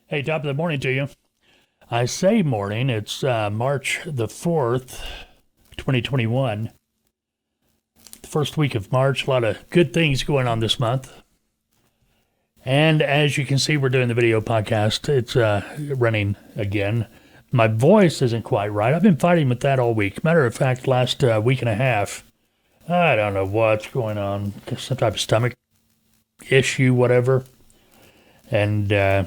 Hey, top of the morning to you. I say morning, it's March the 4th, 2021. The first week of March, a lot of good things going on this month. And as you can see, we're doing the video podcast. It's running again. My voice isn't quite right. I've been fighting with that all week. Matter of fact, last week and a half, I don't know what's going on. Some type of stomach issue, whatever. And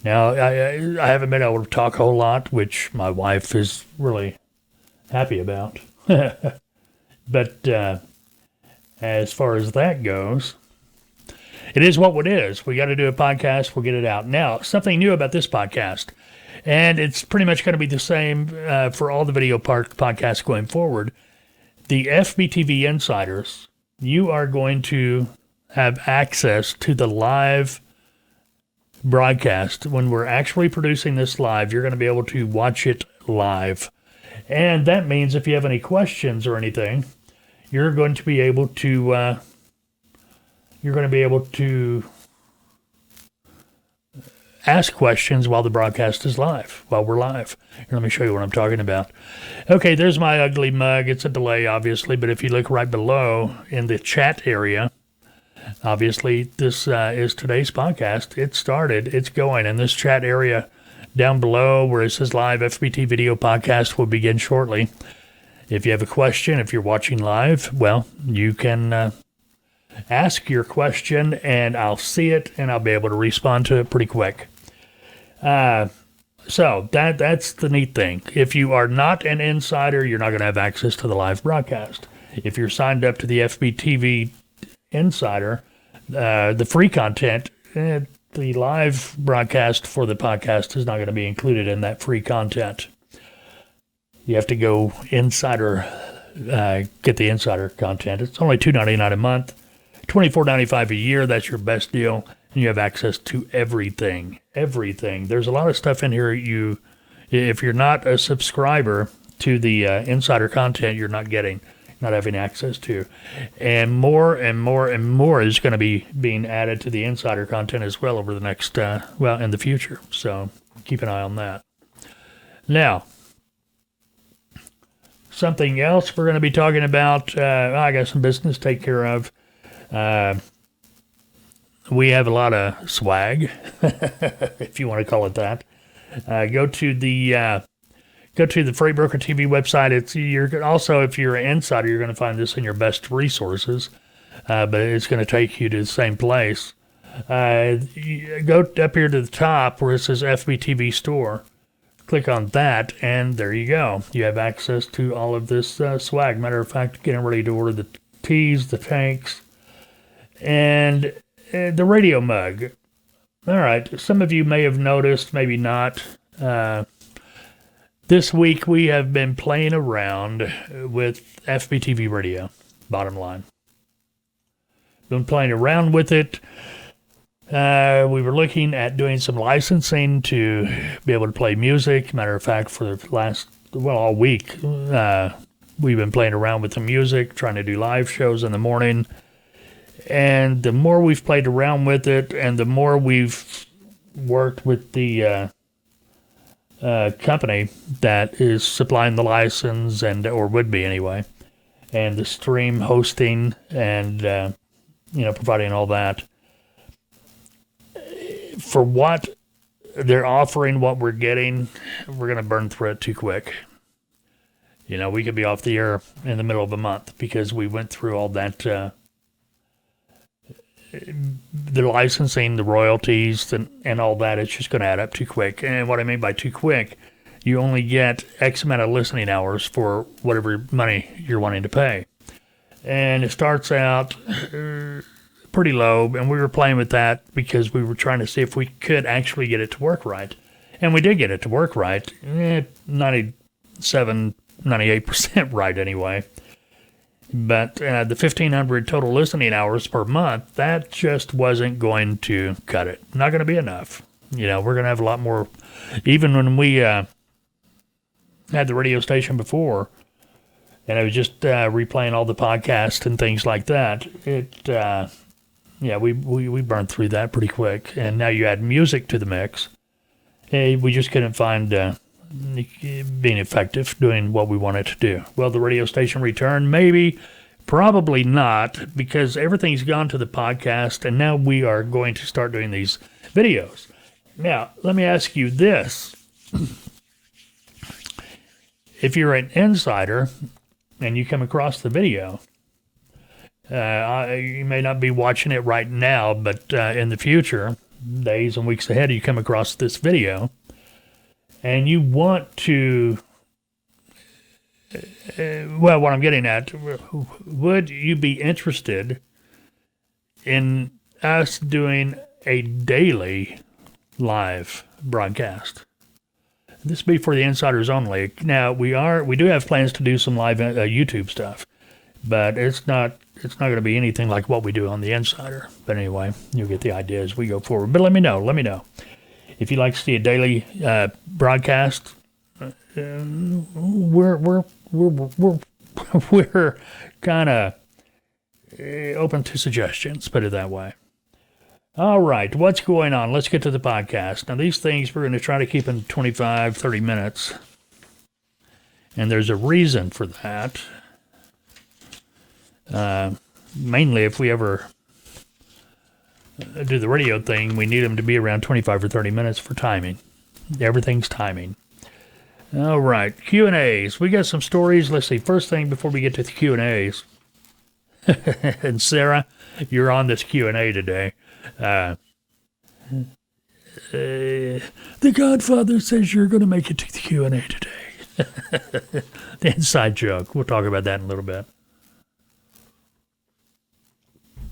now, I haven't been able to talk a whole lot, which my wife is really happy about. But as far as that goes, it is what it is. We got to do a podcast. We'll get it out. Now, something new about this podcast, and it's pretty much going to be the same for all the video podcasts going forward. The FBTV Insiders, you are going to have access to the live broadcast. When we're actually producing this live, you're going to be able to watch it live. And that means if you have any questions or anything, you're going to be able to ask questions while the broadcast is live, while we're live. Here, let me show you what I'm talking about. Okay, there's my ugly mug. It's a delay, obviously, but if you look right below in the chat area, obviously, this is today's podcast. It started, it's going, and this chat area down below where it says live FBT video podcast will begin shortly. If you have a question, if you're watching live, well, you can ask your question, and I'll see it, and I'll be able to respond to it pretty quick. So that's the neat thing. If you are not an insider, you're not going to have access to the live broadcast. If you're signed up to the FBTV Insider, the free content, the live broadcast for the podcast is not going to be included in that free content. You have to go insider, get the insider content. It's only $2.99 a month, $24.95 a year. That's your best deal, and you have access to everything. Everything. There's a lot of stuff in here. If you're not a subscriber to the insider content, you're not getting. Not having access to. And more and more and more is going to be being added to the insider content as well over the next, in the future. So keep an eye on that. Now, something else we're going to be talking about, I got some business to take care of. We have a lot of swag, if you want to call it that. Go to the Freight Broker TV website. You're also, if you're an insider, you're going to find this in your best resources, but it's going to take you to the same place. Go up here to the top where it says FBTV Store. Click on that, and there you go. You have access to all of this swag. Matter of fact, getting ready to order the tees, the tanks, and the radio mug. All right, some of you may have noticed, maybe not. This week, we have been playing around with FBTV Radio, bottom line. Been playing around with it. We were looking at doing some licensing to be able to play music. Matter of fact, for the last, all week, we've been playing around with the music, trying to do live shows in the morning. And the more we've played around with it, and the more we've worked with the company that is supplying the license, or would be anyway, and the stream hosting and providing all that, for what they're offering, what we're getting, we're going to burn through it too quick. We could be off the air in the middle of a month because we went through all that, the licensing, the royalties, and all that. It's just going to add up too quick. And what I mean by too quick, you only get X amount of listening hours for whatever money you're wanting to pay. And it starts out pretty low, and we were playing with that because we were trying to see if we could actually get it to work right. And we did get it to work right, 97, 98% right anyway. But the 1,500 total listening hours per month, that just wasn't going to cut it. Not going to be enough. We're going to have a lot more. Even when we had the radio station before, and I was just replaying all the podcasts and things like that, Yeah, we burned through that pretty quick. And now you add music to the mix. Hey, we just couldn't find being effective doing what we wanted to do. Well, the radio station returned? Maybe. Probably not, because everything's gone to the podcast, and now we are going to start doing these videos. Now, let me ask you this. If you're an insider and you come across the video, you may not be watching it right now, but in the future, days and weeks ahead, you come across this video, and you want to, well, what I'm getting at, would you be interested in us doing a daily live broadcast? This will be for the insiders only. Now, we do have plans to do some live YouTube stuff, but it's not going to be anything like what we do on the Insider. But anyway, you'll get the idea as we go forward. But let me know. If you'd like to see a daily broadcast, we're kind of open to suggestions, put it that way. All right, what's going on? Let's get to the podcast. Now, these things we're going to try to keep in 25, 30 minutes. And there's a reason for that. Mainly, if we ever do the radio thing, we need them to be around 25 or 30 minutes for timing. Everything's timing. All right, Q&As. We got some stories. Let's see. First thing before we get to the Q&As. And Sarah, you're on this Q&A today. The Godfather says you're going to make it to the Q&A today. The inside joke. We'll talk about that in a little bit.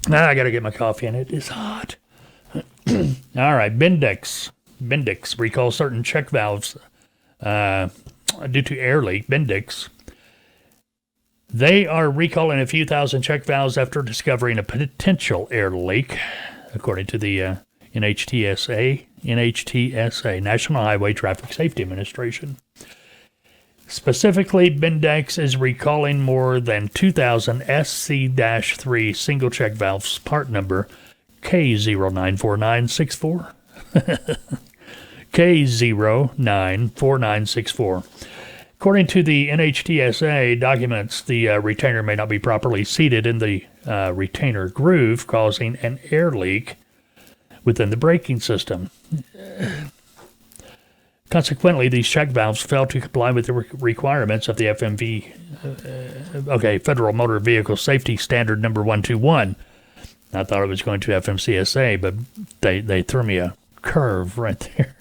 Now I got to get my coffee in. It is hot. All right, Bendix recalls certain check valves due to air leak. Bendix. They are recalling a few thousand check valves after discovering a potential air leak, according to the NHTSA, National Highway Traffic Safety Administration. Specifically, Bendix is recalling more than 2,000 SC-3 single check valves, part number K094964. K094964. According to the NHTSA documents, the retainer may not be properly seated in the retainer groove, causing an air leak within the braking system. Consequently, these check valves failed to comply with the requirements of the Federal Motor Vehicle Safety Standard number 121. I thought it was going to FMCSA, but they threw me a curve right there.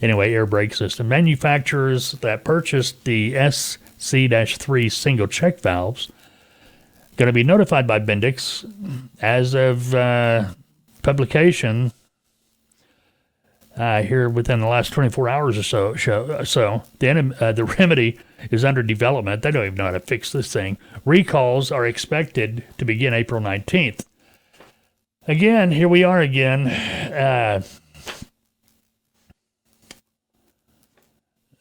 Anyway, air brake system. Manufacturers that purchased the SC-3 single check valves going to be notified by Bendix as of publication here within the last 24 hours or so. The remedy is under development. They don't even know how to fix this thing. Recalls are expected to begin April 19th. Again, here we are again.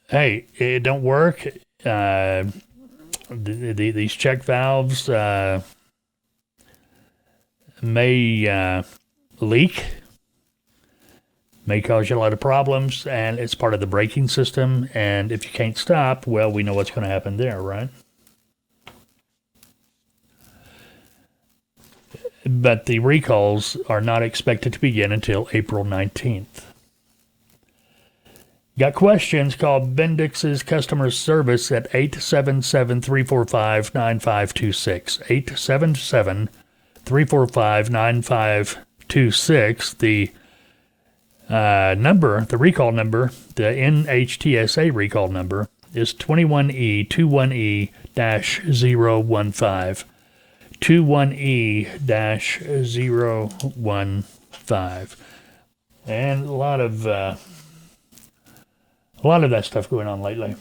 Hey, it don't work. These check valves may leak, may cause you a lot of problems, and it's part of the braking system. And if you can't stop, well, we know what's going to happen there, right? But the recalls are not expected to begin until April 19th. Got questions? Call Bendix's customer service at 877-345-9526. 877-345-9526. The number, the recall number, the NHTSA recall number is 21E21E-015. 21E-015. And a lot of that stuff going on lately.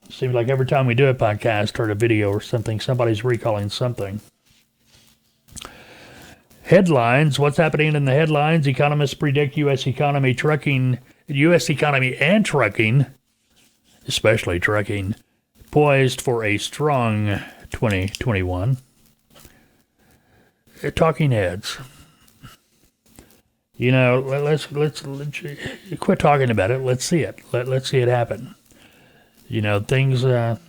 Seems like every time we do a podcast or a video or something, somebody's recalling something. Headlines. What's happening in the headlines? Economists predict U.S. economy and trucking, especially trucking, poised for a strong 2021. Talking heads. let's quit talking about it. Let's see it. Let's see it happen. Things. I'm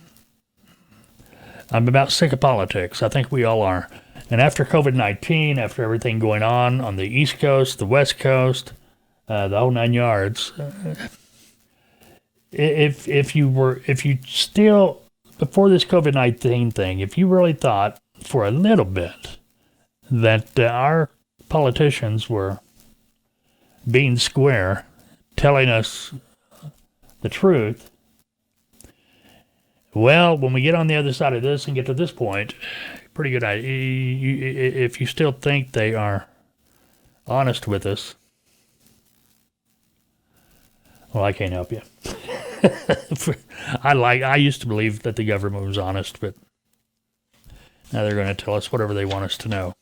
about sick of politics. I think we all are. And after COVID-19, after everything going on the East Coast, the West Coast, the whole 9 yards, if you still, before this COVID-19 thing, if you really thought for a little bit that our politicians were being square, telling us the truth, well, when we get on the other side of this and get to this point, pretty good idea. If you still think they are honest with us, well, I can't help you. I used to believe that the government was honest, but now they're going to tell us whatever they want us to know.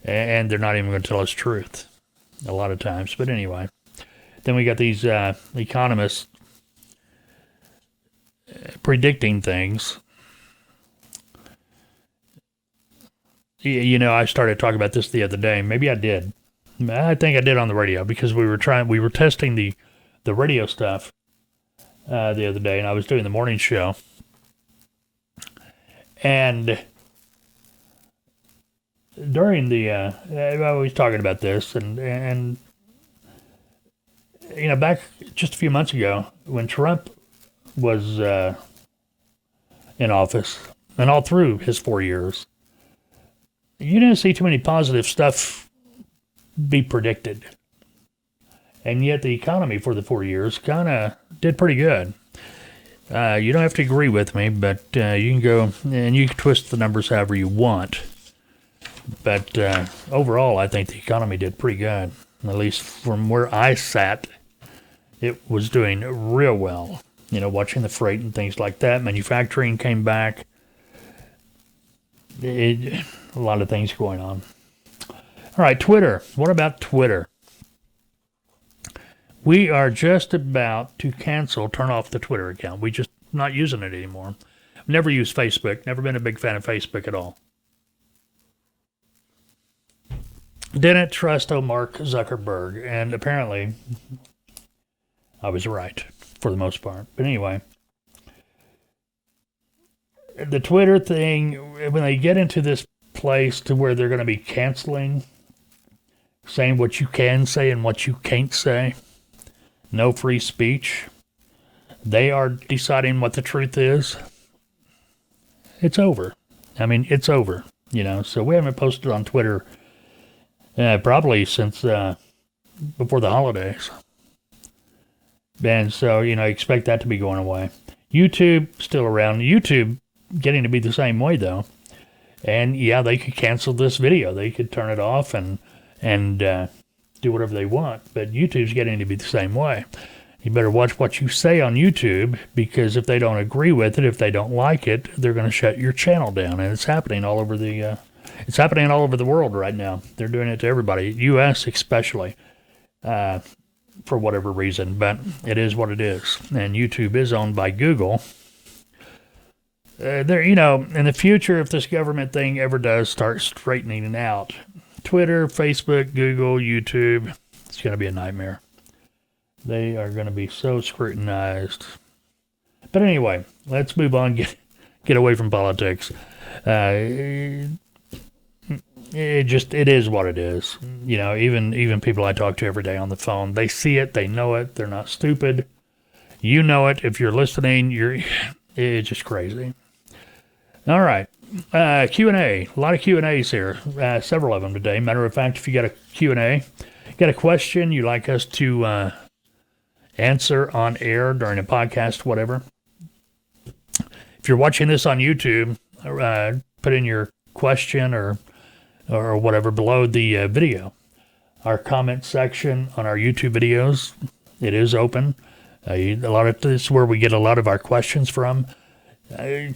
And they're not even going to tell us truth a lot of times. But anyway, then we got these economists predicting things. I started talking about this the other day. Maybe I did. I think I did on the radio because we were testing the radio stuff the other day, and I was doing the morning show. And during I was talking about this, and back just a few months ago when Trump was in office, and all through his 4 years, you didn't see too many positive stuff be predicted. And yet the economy for the 4 years kind of did pretty good. You don't have to agree with me, but you can go and you can twist the numbers however you want. But overall, I think the economy did pretty good. At least from where I sat, it was doing real well. Watching the freight and things like that. Manufacturing came back. A lot of things going on. All right, Twitter. What about Twitter? We are just about to turn off the Twitter account. We just not using it anymore. Never used Facebook. Never been a big fan of Facebook at all. Didn't trust Mark Zuckerberg, and apparently I was right for the most part. But anyway, the Twitter thing, when they get into this place to where they're going to be canceling, saying what you can say and what you can't say, no free speech, they are deciding what the truth is. It's over. It's over, so we haven't posted on Twitter probably since before the holidays. And so, expect that to be going away. YouTube, still around. YouTube getting to be the same way, though. And, yeah, they could cancel this video. They could turn it off and do whatever they want. But YouTube's getting to be the same way. You better watch what you say on YouTube, because if they don't agree with it, if they don't like it, they're going to shut your channel down. And it's happening all over the world right now. They're doing it to everybody, U.S. especially. For whatever reason, but it is what it is. And YouTube is owned by Google. In the future, if this government thing ever does start straightening out, Twitter, Facebook, Google, YouTube, it's going to be a nightmare. They are going to be so scrutinized. But anyway, let's move on, get away from politics. It is what it is. Even people I talk to every day on the phone, they see it, they know it, they're not stupid. You know it. If you're listening, it's just crazy. All right. Q&A. A lot of Q&As here. Several of them today. Matter of fact, if you got a Q&A, got a question you'd like us to answer on air during a podcast, whatever. If you're watching this on YouTube, put in your question or whatever below the video. Our comment section on our YouTube videos, it is open. This is where we get a lot of our questions from.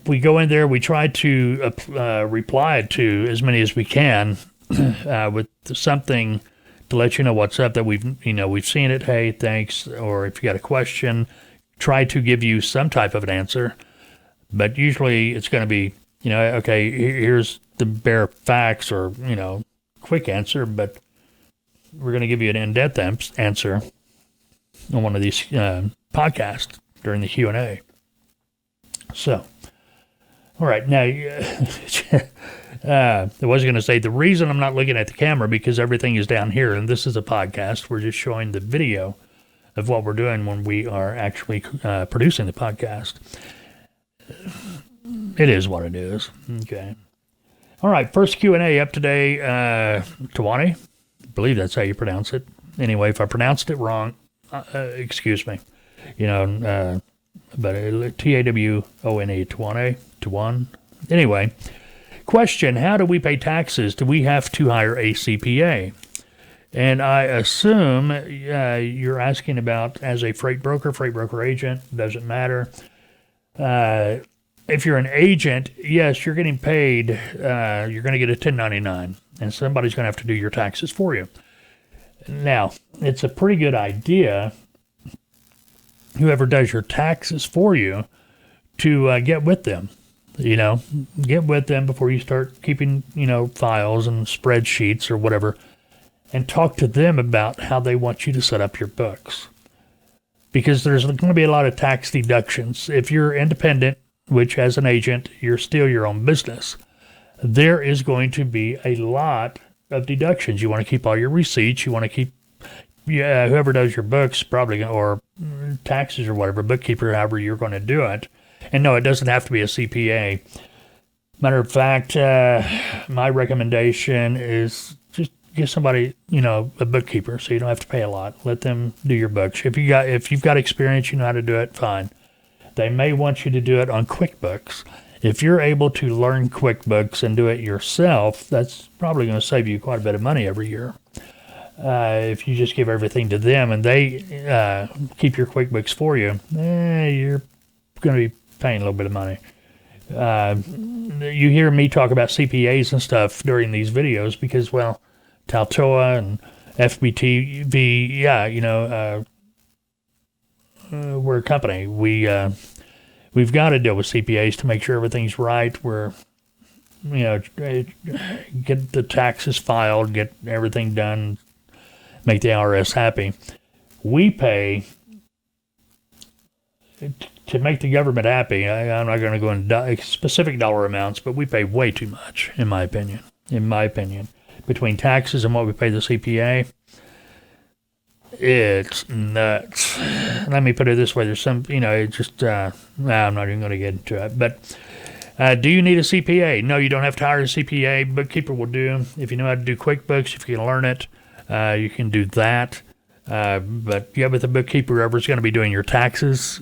We go in there, we try to reply to as many as we can with something to let you know what's up, that we've seen it, hey, thanks, or if you got a question, try to give you some type of an answer. But usually it's going to be, okay, here's the bare facts, or, quick answer, but we're going to give you an in-depth answer on one of these podcasts during the Q&A. So, all right, now, I was going to say the reason I'm not looking at the camera because everything is down here, and this is a podcast. We're just showing the video of what we're doing when we are actually producing the podcast. It is what it is. Okay. All right, first Q&A up today, Tawane. I believe that's how you pronounce it. Anyway, if I pronounced it wrong, excuse me. But Tawone, Tawane. Anyway, question, how do we pay taxes? Do we have to hire a CPA? And I assume you're asking about as a freight broker agent, doesn't matter. If you're an agent, yes, you're getting paid. You're going to get a 1099, and somebody's going to have to do your taxes for you. Now, it's a pretty good idea, whoever does your taxes for you, to get with them. Get with them before you start keeping, files and spreadsheets or whatever, and talk to them about how they want you to set up your books. Because there's going to be a lot of tax deductions. If you're independent, which as an agent, you're still your own business, there is going to be a lot of deductions. You want to keep all your receipts. You want to keep, whoever does your books probably, or taxes or whatever, bookkeeper, however you're going to do it. And no, it doesn't have to be a CPA. Matter of fact, my recommendation is just get somebody, a bookkeeper, so you don't have to pay a lot. Let them do your books. If you've got experience, you know how to do it, fine. They may want you to do it on QuickBooks. If you're able to learn QuickBooks and do it yourself, that's probably going to save you quite a bit of money every year. If you just give everything to them and they keep your QuickBooks for you, you're going to be paying a little bit of money. You hear me talk about CPAs and stuff during these videos because, well, Taltoa and FBTV, we're a company. We've got to deal with CPAs to make sure everything's right. We're, get the taxes filed, get everything done, make the IRS happy. We pay to make the government happy. I'm not going to go into specific dollar amounts, but we pay way too much, in my opinion. Between taxes and what we pay the CPA, it's nuts. Let me put it this way. There's some, I'm not even going to get into it. But do you need a CPA? No, you don't have to hire a CPA. Bookkeeper will do. If you know how to do QuickBooks, if you can learn it, you can do that. But get with a bookkeeper, whoever's going to be doing your taxes,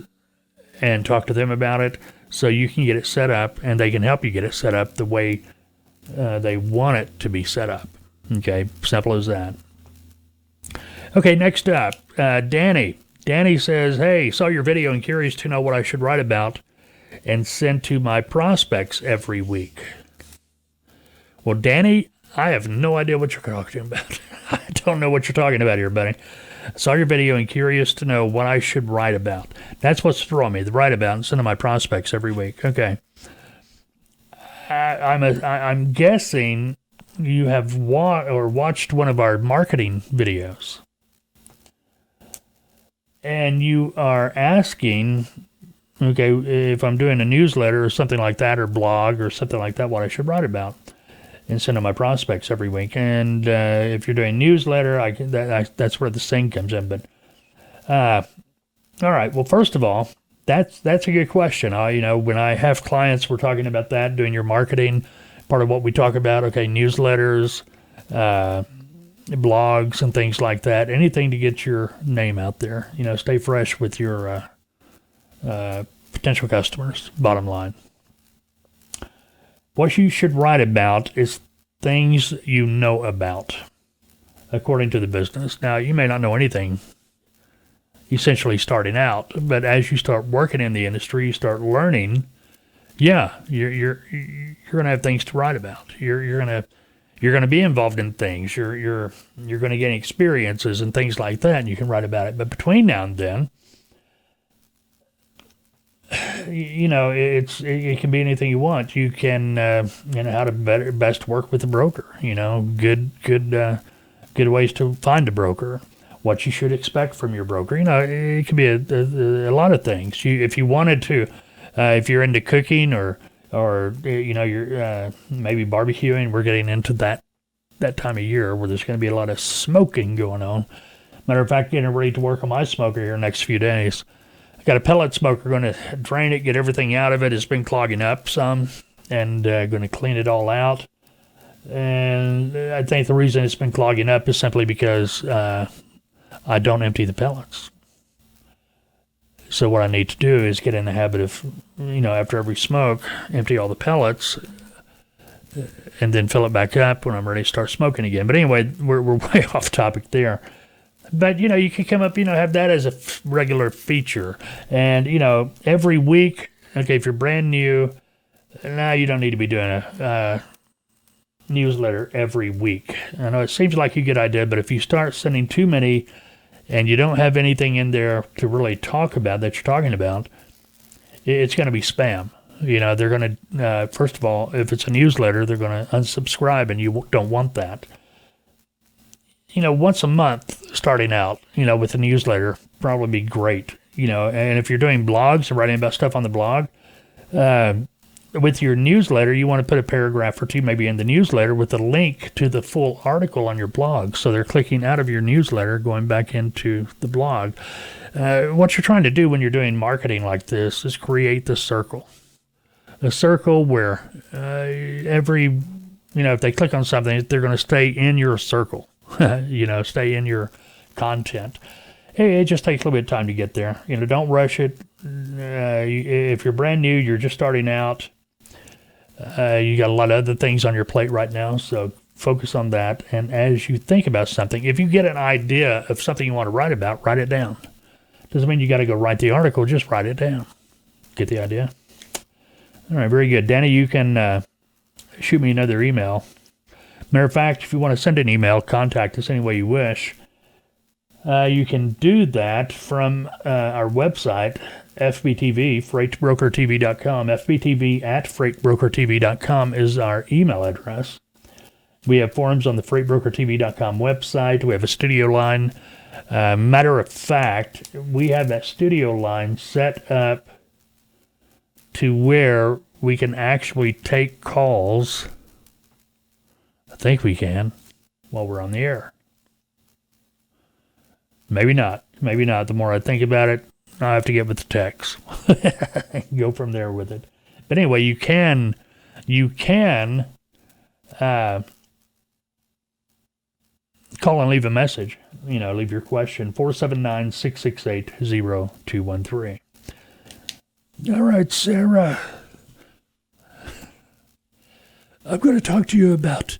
and talk to them about it so you can get it set up, and they can help you get it set up the way they want it to be set up. Okay, simple as that. Okay, next up, Danny. Danny says, hey, saw your video and curious to know what I should write about and send to my prospects every week. Well, Danny, I have no idea what you're talking about. I don't know what you're talking about here, buddy. Saw your video and curious to know what I should write about. That's what's throwing me, the write about and send to my prospects every week. Okay. I'm guessing you have watched one of our marketing videos. And you are asking, okay, if I'm doing a newsletter or something like that, or blog or something like that, what I should write about and send to my prospects every week. And if you're doing newsletter, that's where the sing comes in. But all right, well, first of all, that's a good question. When I have clients, we're talking about that, doing your marketing, part of what we talk about. Okay, newsletters, blogs and things like that, anything to get your name out there, stay fresh with your potential customers, bottom line. What you should write about is things you know about, according to the business. Now, you may not know anything essentially starting out, but as you start working in the industry, you start learning, you're going to have things to write about. You're going to be involved in things. You're going to gain experiences and things like that, and you can write about it. But between now and then, it can be anything you want. You can, how to best work with a broker. Good good ways to find a broker, what you should expect from your broker. It could be a lot of things. If you wanted to, if you're into cooking or you're maybe barbecuing, we're getting into that time of year where there's going to be a lot of smoking going on. Matter of fact, getting ready to work on my smoker here next few days. I got a pellet smoker, going to drain it, get everything out of it. It's been clogging up some, and going to clean it all out. And I think the reason it's been clogging up is simply because I don't empty the pellets. So what I need to do is get in the habit of, after every smoke, empty all the pellets and then fill it back up when I'm ready to start smoking again. But anyway, we're way off topic there. But, you can come up, have that as a regular feature. And, every week, okay, if you're brand new, now you don't need to be doing a newsletter every week. I know it seems like a good idea, but if you start sending too many and you don't have anything in there to really talk about that you're talking about, it's going to be spam. They're going to, first of all, if it's a newsletter, they're going to unsubscribe, and you don't want that. Once a month starting out, with a newsletter, probably be great. And if you're doing blogs and writing about stuff on the blog, with your newsletter, you want to put a paragraph or two maybe in the newsletter with a link to the full article on your blog. So they're clicking out of your newsletter, going back into the blog. What you're trying to do when you're doing marketing like this is create the circle. A circle where if they click on something, they're going to stay in your circle, stay in your content. It just takes a little bit of time to get there. Don't rush it. If you're brand new, you're just starting out, you got a lot of other things on your plate right now, so focus on that. And as you think about something, if you get an idea of something you want to write about, write it down. Doesn't mean you got to go write the article, just write it down. Get the idea? All right, very good. Danny, you can shoot me another email. Matter of fact, if you want to send an email, contact us any way you wish. You can do that from our website, FBTV, freightbrokertv.com. FBTV at freightbrokertv.com is our email address. We have forums on the freightbrokertv.com website. We have a studio line. Matter of fact, we have that studio line set up to where we can actually take calls. I think we can while we're on the air. Maybe not. Maybe not. The more I think about it, I have to get with the text. Go from there with it. But anyway, you can call and leave a message. Leave your question. 479-668-0213. All right, Sarah. I'm going to talk to you about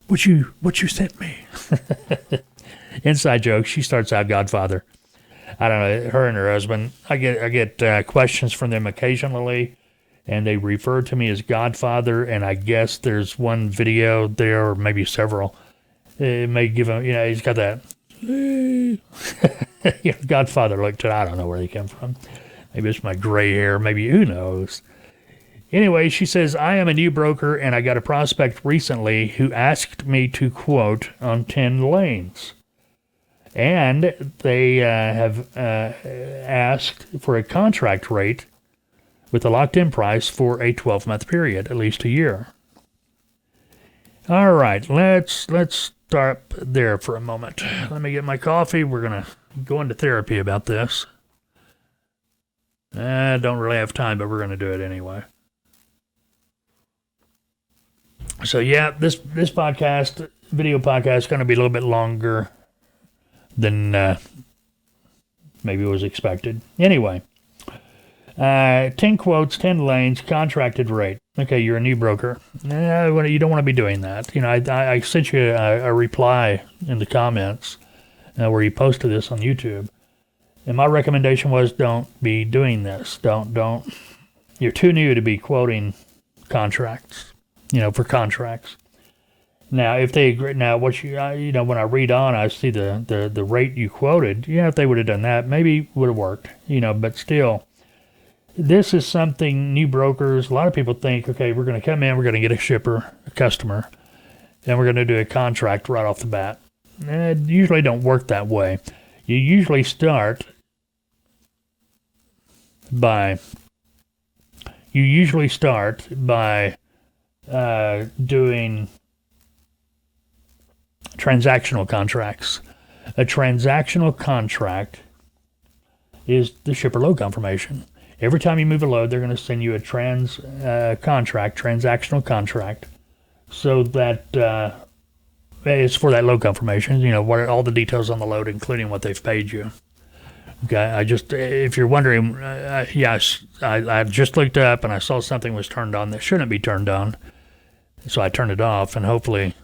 what you sent me. Inside joke. She starts out Godfather. I don't know, her and her husband. I get questions from them occasionally, and they refer to me as Godfather. And I guess there's one video there, or maybe several. It may give him, he's got that Godfather look to it. I don't know where they come from. Maybe it's my gray hair. Maybe, who knows? Anyway, she says, I am a new broker, and I got a prospect recently who asked me to quote on 10 lanes. And they have asked for a contract rate with a locked-in price for a 12-month period, at least a year. All right, let's start there for a moment. Let me get my coffee. We're going to go into therapy about this. I don't really have time, but we're going to do it anyway. So, yeah, this podcast, video podcast, is going to be a little bit longer than maybe was expected. Anyway, 10 quotes, 10 lanes, contracted rate. Okay, you're a new broker. You don't want to be doing that. I sent you a reply in the comments where you posted this on YouTube. And my recommendation was don't be doing this. Don't. You're too new to be quoting contracts, for contracts. Now, if they agree, now what when I read on, I see the rate you quoted. If they would have done that, maybe it would have worked. But still, this is something new brokers. A lot of people think, okay, we're going to come in, we're going to get a shipper, a customer, and we're going to do a contract right off the bat. usually don't work that way. You usually start by doing transactional contracts. A transactional contract is the shipper load confirmation. Every time you move a load, they're going to send you a transactional contract, so that it's for that load confirmation. What are all the details on the load, including what they've paid you. Okay, if you're wondering, yes, I just looked up and I saw something was turned on that shouldn't be turned on, so I turned it off, and hopefully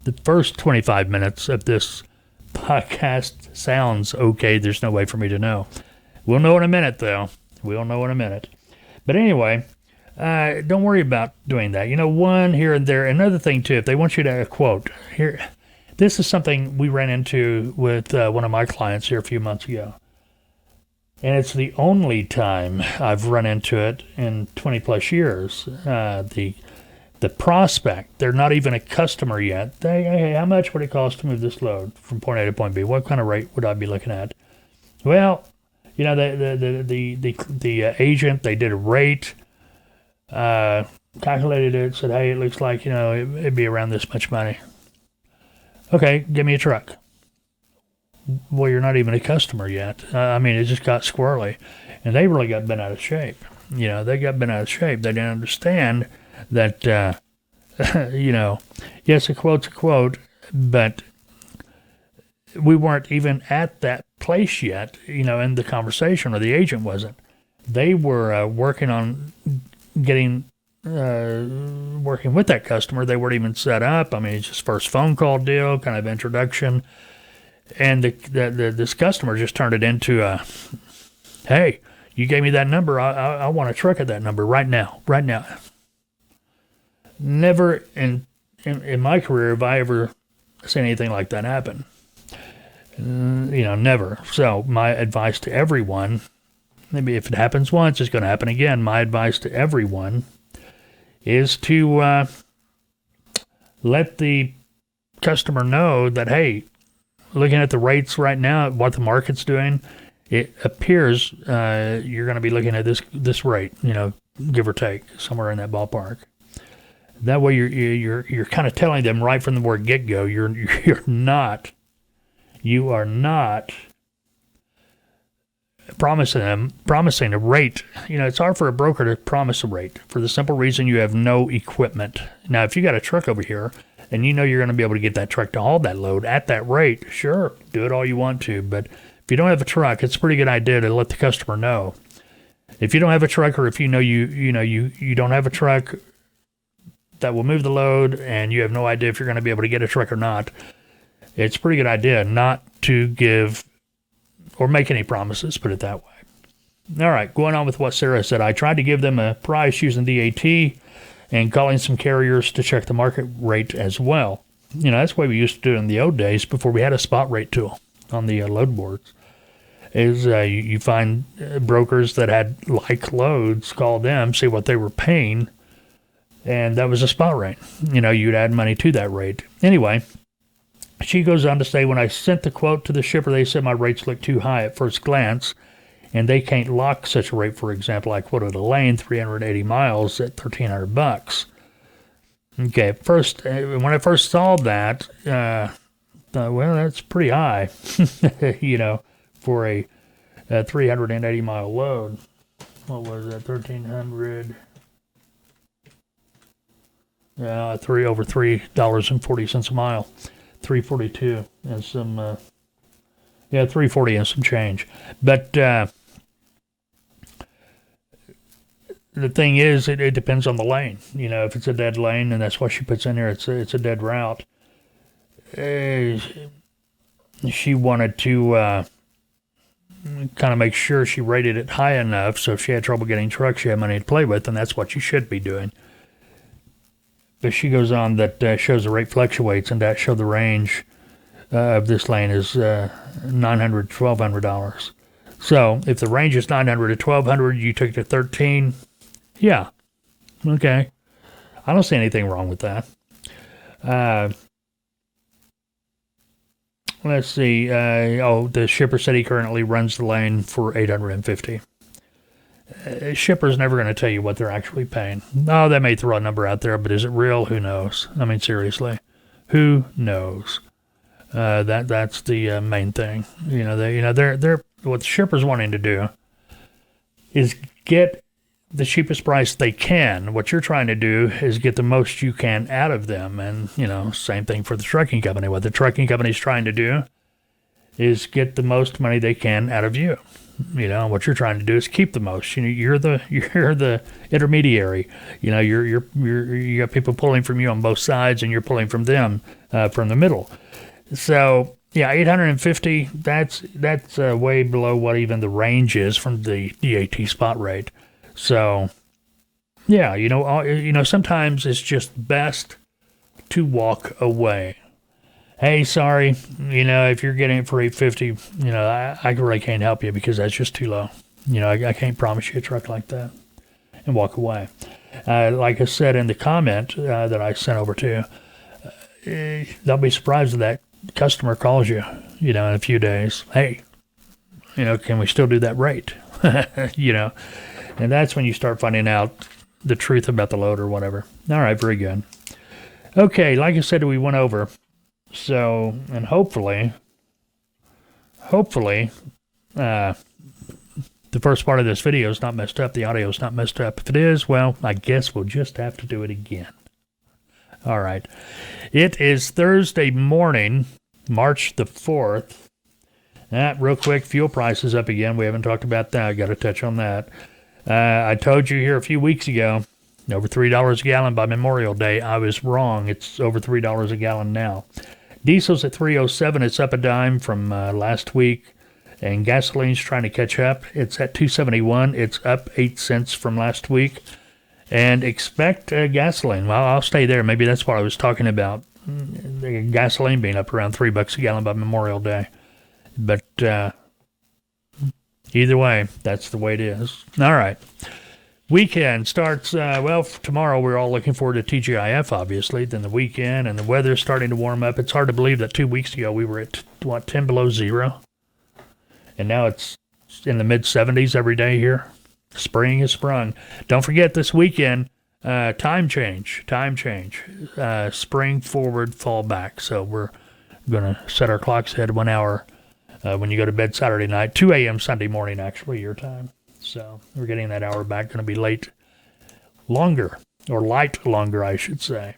the first 25 minutes of this podcast sounds okay. There's no way for me to know. We'll know in a minute, though. We'll know in a minute. But anyway, don't worry about doing that. One here and there. Another thing, too, if they want you to quote, here, this is something we ran into with one of my clients here a few months ago. And it's the only time I've run into it in 20 plus years. The prospect, they're not even a customer yet. Hey, how much would it cost to move this load from point A to point B? What kind of rate would I be looking at? Well, the agent, they did a rate, calculated it, said, hey, it looks like, it'd be around this much money. Okay, give me a truck. Well, you're not even a customer yet. It just got squirrely. And they really got bent out of shape. They got bent out of shape. They didn't understand that, yes, a quote's a quote, but we weren't even at that place yet, in the conversation, or the agent wasn't. They were working on working with that customer. They weren't even set up. It's just first phone call deal, kind of introduction. And this customer just turned it into a, hey, you gave me that number. I want a truck at that number right now. Never in my career have I ever seen anything like that happen. Never. So my advice to everyone, maybe if it happens once, it's going to happen again. My advice to everyone is to let the customer know that, hey, looking at the rates right now, what the market's doing, it appears you're going to be looking at this rate, give or take, somewhere in that ballpark. That way, you're kind of telling them right from the word get-go, you are not promising a rate. It's hard for a broker to promise a rate for the simple reason you have no equipment. Now, if you got a truck over here and you're going to be able to get that truck to haul that load at that rate, sure, do it all you want to. But if you don't have a truck, it's a pretty good idea to let the customer know. If you don't have a truck, or if you don't have a truck that will move the load and you have no idea if you're going to be able to get a truck or not, it's a pretty good idea not to give or make any promises, put it that way. All right, going on with what Sarah said, I tried to give them a price using DAT and calling some carriers to check the market rate as well. That's the way we used to do it in the old days before we had a spot rate tool on the load boards. You find brokers that had like loads, call them, see what they were paying, and that was a spot rate. You'd add money to that rate. Anyway, she goes on to say, when I sent the quote to the shipper, they said my rates look too high at first glance, and they can't lock such a rate. For example, I quoted a lane 380 miles at $1,300. Okay, first, when I first saw that, well, that's pretty high, for a 380 mile load. What was that? 1,300. Yeah, over $3.40 a mile. 342 and some, 340 and some change. But the thing is, it depends on the lane. If it's a dead lane, and that's what she puts in there, it's a dead route. She wanted to kind of make sure she rated it high enough, so if she had trouble getting trucks, she had money to play with, and that's what you should be doing. But she goes on that shows the rate fluctuates, and that show the range of this lane is $900 to $1,200. So if the range is $900 to $1,200, you took it to 13. Yeah, okay. I don't see anything wrong with that. let's see. The shipper said he currently runs the lane for $850. Shipper's never going to tell you what they're actually paying. No, they may throw a number out there, but is it real? Who knows? I mean, seriously, who knows? That's the main thing. They're what the shipper's wanting to do is get the cheapest price they can. What you're trying to do is get the most you can out of them. And, same thing for the trucking company. What the trucking company's trying to do is get the most money they can out of you. What you're trying to do is keep the most. You're the intermediary. You got people pulling from you on both sides, and you're pulling from them from the middle. So yeah, 850. That's way below what even the range is from the DAT spot rate. So yeah, sometimes it's just best to walk away. Hey, sorry, if you're getting it for $850, I really can't help you because that's just too low. I can't promise you a truck like that, and walk away. Like I said in the comment that I sent over to you, don't be surprised if that customer calls you, in a few days. Hey, can we still do that rate? And that's when you start finding out the truth about the load or whatever. All right, very good. Okay, like I said, we went over. So, and hopefully, the first part of this video is not messed up. The audio is not messed up. If it is, well, I guess we'll just have to do it again. All right. It is Thursday morning, March the 4th. Real quick, fuel prices up again. We haven't talked about that. I got to touch on that. I told you here a few weeks ago, over $3 a gallon by Memorial Day. I was wrong. It's over $3 a gallon now. Diesel's at $3.07. It's up a dime from last week. And gasoline's trying to catch up. It's at $2.71. It's up 8 cents from last week. And expect gasoline. Well, I'll stay there. Maybe that's what I was talking about. Gasoline being up around $3 a gallon by Memorial Day. But either way, that's the way it is. All right. Weekend starts, tomorrow we're all looking forward to TGIF, obviously, then the weekend, and the weather's starting to warm up. It's hard to believe that 2 weeks ago we were at, 10 below zero? And now it's in the mid-70s every day here. Spring has sprung. Don't forget this weekend, time change. Spring forward, fall back. So we're going to set our clocks ahead 1 hour when you go to bed Saturday night, 2 a.m. Sunday morning, actually, your time. So we're getting that hour back. Going to be light longer, I should say.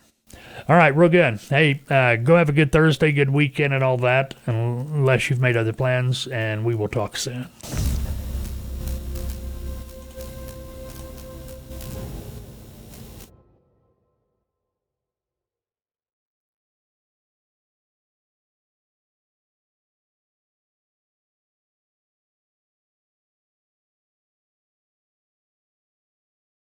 All right, real good. Hey, go have a good Thursday, good weekend and all that, unless you've made other plans, and we will talk soon.